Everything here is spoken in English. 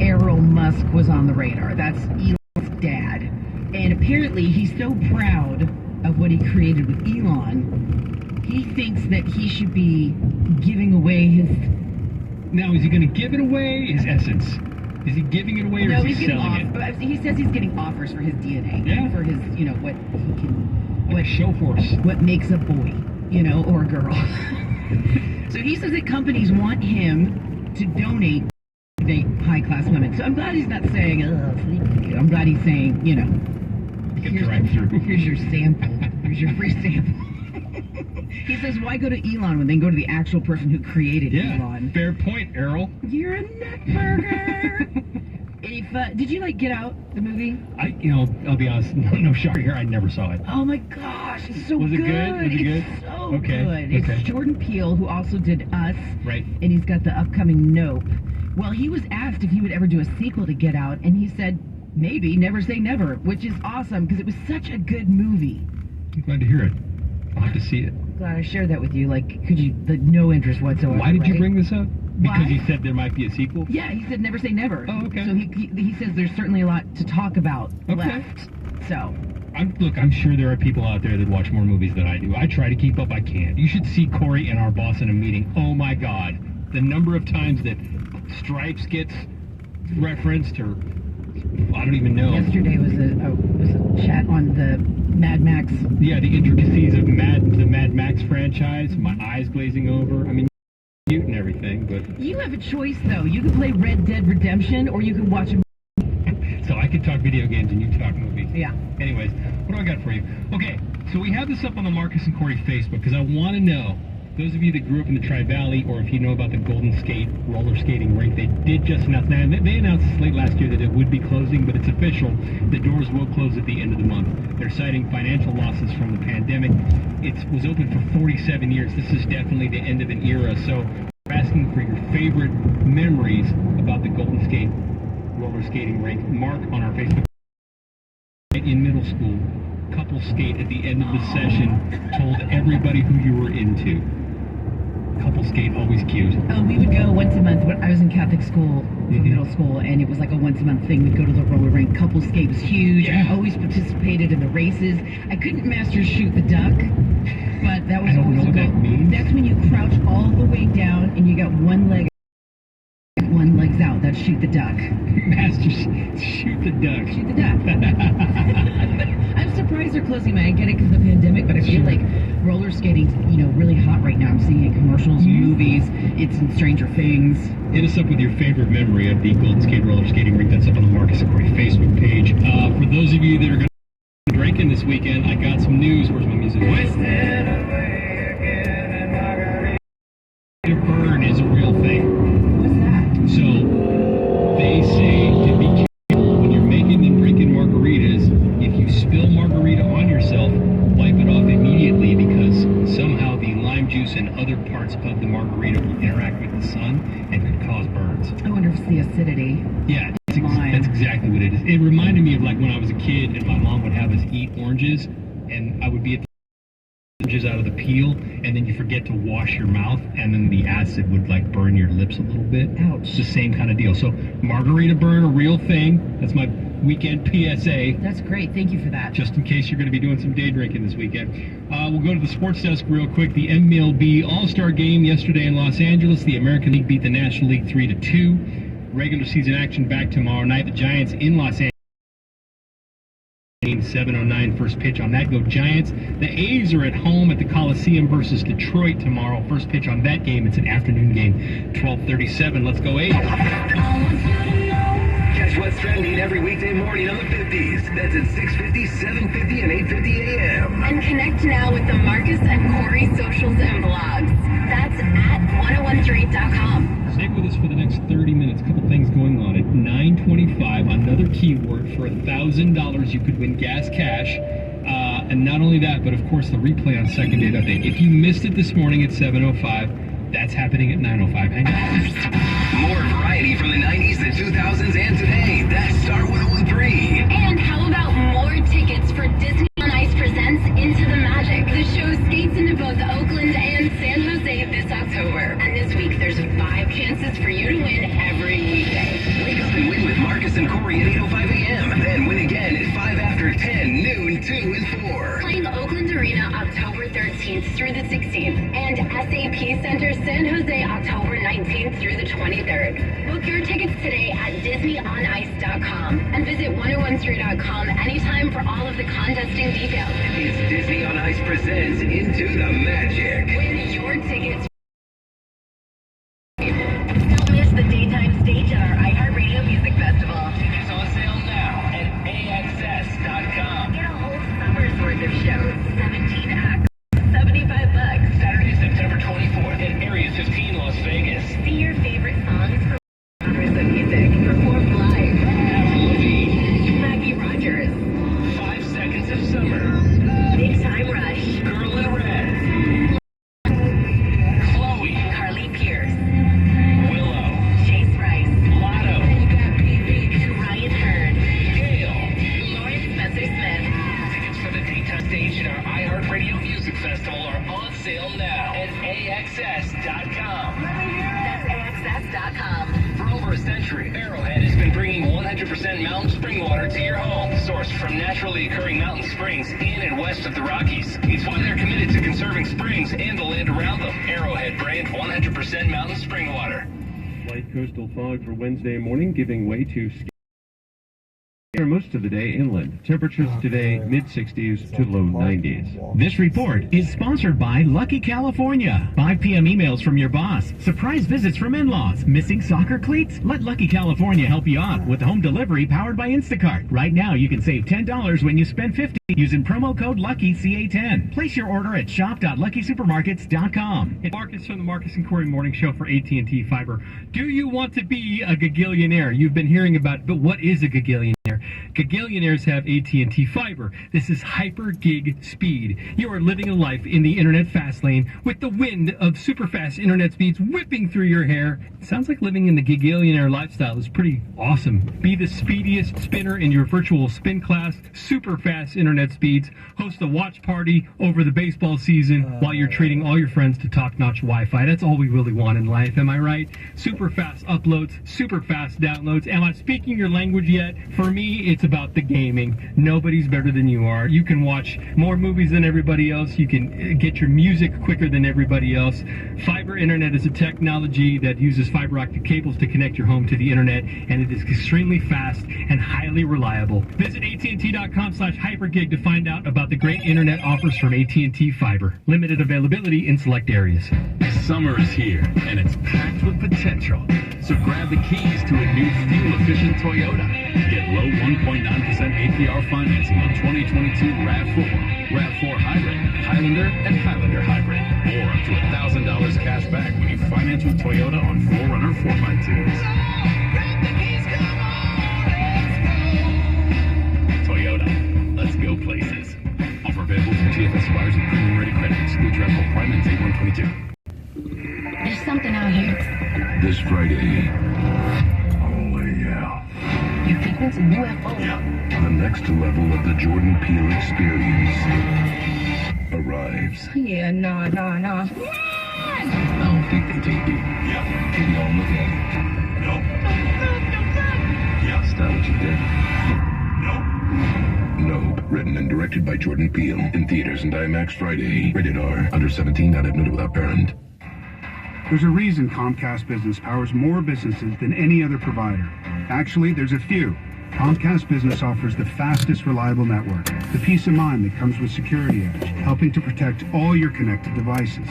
Errol Musk was on the radar. That's Elon's dad. And apparently he's so proud of what he created with Elon, he thinks that he should be giving away his... Now, is he going to give it away, his essence? Is he giving it away, or is he selling it? He says he's getting offers for his DNA. Yeah. For his, what he can... Like a show horse. What makes a boy, or a girl. So he says that companies want him to donate to date high-class women. So I'm glad he's not saying, I'm glad he's saying, here's your sample. Here's your free sample. He says, why go to Elon when they can go to the actual person who created Elon? Fair point, Errol. You're a nutburger. Did you Get Out, the movie? I'll be honest, no shocker here, I never saw it. Oh my gosh, it's so good. Was it good? Was it good? It's so good. It's Jordan Peele, who also did Us. Right. And he's got the upcoming Nope. Well, he was asked if he would ever do a sequel to Get Out, and he said, maybe, never say never, which is awesome, because it was such a good movie. I'm glad to hear it. I'll have to see it. Glad I shared that with you. Could you, no interest whatsoever. Why did you bring this up? Because he said there might be a sequel? Yeah, he said never say never. Oh, okay. So he says there's certainly a lot to talk about left. So. I'm sure there are people out there that watch more movies than I do. I try to keep up, I can't. You should see Corey and our boss in a meeting. Oh my God. The number of times that Stripes gets referenced, or I don't even know. Yesterday was a chat on the Mad Max. Yeah, the intricacies of the Mad Max franchise. My eyes glazing over. I mean, cute and everything, but you have a choice though. You can play Red Dead Redemption, or you can watch a so I could talk video games and you talk movies. Yeah. Anyways, what do I got for you? Okay, so we have this up on the Marcus and Corey Facebook because I want to know, those of you that grew up in the Tri-Valley, or if you know about the Golden Skate roller skating rink, they did just announce, now they announced late last year that it would be closing, but it's official. The doors will close at the end of the month. They're citing financial losses from the pandemic. It was open for 47 years. This is definitely the end of an era. So we're asking for your favorite memories about the Golden Skate roller skating rink. Mark on our Facebook. In middle school, couple skate at the end of the session, told everybody who you were into. Couple skate, always cute. Oh, we would go once a month. When I was in Catholic school, middle school, and it was like a once a month thing. We'd go to the roller rink. Couple skate was huge. Yeah. I always participated in the races. I couldn't master shoot the duck, but that was I don't know what that means. That's when you crouch all the way down and you got one leg out. That's shoot the duck. Master, shoot the duck. Shoot the duck. I'm surprised they're closing. I get it because of the pandemic, but I feel like roller skating's, really hot right now. I'm seeing it in commercials, movies. It's in Stranger Things. Hit us up with your favorite memory of the Golden Skate roller skating rink. That's up on the Marcus and Corey Facebook page. For those of you that are going to be drinking this weekend, I got some news. Where's my music? Burn is a real thing. What's that? So they say to be careful when you're making and drinking margaritas. If you spill margarita on yourself, wipe it off immediately, because somehow the lime juice and other parts of the margarita will interact with the sun and could cause burns. I wonder if it's the acidity. Yeah, that's exactly what it is. It reminded me of when I was a kid and my mom would have us eat oranges, and I would be at the oranges out of the peel, and then you forget to wash your mouth, and then the acid would burn your lips a little bit. Ouch. It's the same kind of deal. So margarita burn, a real thing. That's my weekend PSA. That's great. Thank you for that. Just in case you're going to be doing some day drinking this weekend. We'll go to the sports desk real quick. The MLB All-Star Game yesterday in Los Angeles. The American League beat the National League 3-2. Regular season action back tomorrow night. The Giants in Los Angeles. 7:09 first pitch on that. Go Giants. The A's are at home at the Coliseum versus Detroit tomorrow. First pitch on that game. It's an afternoon game. 12:37. Let's go A's. Catch what's trending every weekday morning on the 50s. That's at 6:50, 7:50, and 8:50 a.m. And connect now with the Marcus and Corey socials and blogs. That's at 1013.com. Stay with us for the next 30 minutes. A couple things going on. At 9:25, another keyword for $1,000. You could win gas cash. And not only that, but of course the replay on second date update. If you missed it this morning at 7:05, that's happening at 9:05. Hang on. More variety from the 90s, the 2000s, and today. That's Star 1013. And how about more tickets for Disney on Ice presents Into the Magic? The show skates into both Oakland and San Jose this October. And this week, there's 5 chances for you to win every weekday. Marcus and Corey at 8:05 a.m. Then win again at 5 after 10, noon, 2 and 4. Playing Oakland Arena October 13th through the 16th. And SAP Center San Jose October 19th through the 23rd. Book your tickets today at DisneyOnIce.com and visit 1013.com anytime for all of the contesting details. It's Disney on Ice presents Into the Magic. Win your tickets. Don't miss the daytime stage at our iHeartRadio Music Festival. Tickets on sale now at AXS.com. Get a whole summer's worth of shows, 17 acts, $75. Saturday, September 24th at Area 15, Las Vegas. See your favorite songs from genres of music performed live. Avril Lavigne, Maggie Rogers, 5 Seconds of Summer, Big Time Rush, Girl in Red, Chloe, Carly Pierce, Willow, Chase Rice, Lotto, Ryan Hurd, Gail. Lauren Spencer Smith. Tickets for the daytime stage at our iHeartRadio Music Festival are on sale now at AXS.com. That's AXS.com. For over a century, Arrowhead has been bringing 100% mountain spring water to your home, sourced from naturally occurring mountain springs in and west of the Rockies. It's why they're committed to conserving springs and the land around them. Arrowhead brand 100% mountain spring water. Light coastal fog for Wednesday morning, giving way to most of the day inland. Temperatures today mid-60s to low 90s. This report is sponsored by Lucky California. 5 p.m. emails from your boss. Surprise visits from in-laws. Missing soccer cleats? Let Lucky California help you out with home delivery powered by Instacart. Right now, you can save $10 when you spend $50 using promo code LUCKYCA10. Place your order at shop.luckysupermarkets.com. Marcus from the Marcus and Corey Morning Show for AT&T Fiber. Do you want to be a gagillionaire? You've been hearing about it, but what is a gagillionaire? Gagillionaires have AT&T Fiber. This is hyper gig speed. You are living a life in the internet fast lane with the wind of super fast internet speeds whipping through your hair. Sounds like living in the gagillionaire lifestyle is pretty awesome. Be the speediest spinner in your virtual spin class, super fast internet speeds, host a watch party over the baseball season while you're treating all your friends to top-notch Wi-Fi. That's all we really want in life, am I right? Super fast uploads, super fast downloads. Am I speaking your language yet? For me, it's about the gaming. Nobody's better than you are. You can watch more movies than everybody else. You can get your music quicker than everybody else. Fiber internet is a technology that uses fiber optic cables to connect your home to the internet, and it is extremely fast and highly reliable. Visit AT&T.com/hypergig to find out about the great internet offers from AT&T Fiber. Limited availability in select areas. Summer is here, and it's packed with potential. So grab the keys to a new fuel-efficient Toyota. Get low 1.9% APR financing on 2022 RAV4, RAV4 Hybrid, Highlander, and Highlander Hybrid. Or up to $1,000 cash back when you finance with Toyota on 4Runner 4x2s. Toyota, let's go places. Offer available from TFS suppliers and premium ready credit. Exclude RAV4 Prime and Take 122. There's something out here. This Friday. Holy yeah. You think it's a UFO? The next level of the Jordan Peele experience arrives. Yeah, no. I don't think they take it. Yeah. Can y'all look at it? No. Yeah. Is that what you did? No. Nope. Written and directed by Jordan Peele. In theaters and IMAX Friday. Rated R. Under 17, not admitted without parent. There's a reason Comcast Business powers more businesses than any other provider. Actually, there's a few. Comcast Business offers the fastest, reliable network, the peace of mind that comes with Security Edge, helping to protect all your connected devices.